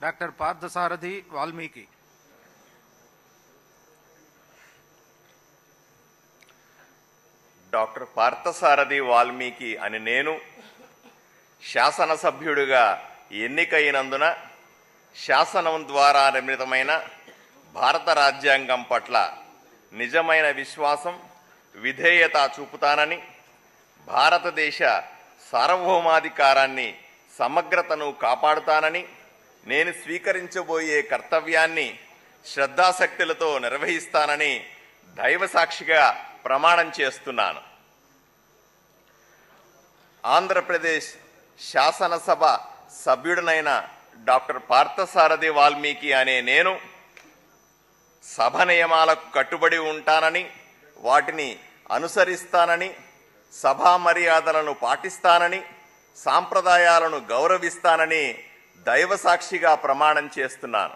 Doctor Parthasarathi Valmiki. Doctor Parthasarathi Valmiki అని నేను శాసనసభ్యుడిగా ఎన్నికైనందున శాసనం ద్వారా నిర్మితమైన భారత రాజ్యాంగం పట్ల నిజమైన విశ్వాసం, విధేయత చూపుతానని, భారతదేశ సార్వభౌమాధికారాన్ని, సమగ్రతను కాపాడుతానని, నేను స్వీకరించబోయే కర్తవ్యాన్ని శ్రద్ధాశక్తులతో నిర్వహిస్తానని దైవసాక్షిగా ప్రమాణం చేస్తున్నాను. ఆంధ్రప్రదేశ్ శాసనసభ సభ్యుడినైన డాక్టర్ పార్థసారథి వాల్మీకి అనే నేను సభ నియమాలకు కట్టుబడి ఉంటానని, వాటిని అనుసరిస్తానని, సభా మర్యాదలను పాటిస్తానని, సాంప్రదాయాలను గౌరవిస్తానని దైవసాక్షిగా ప్రమాణం చేస్తున్నాను.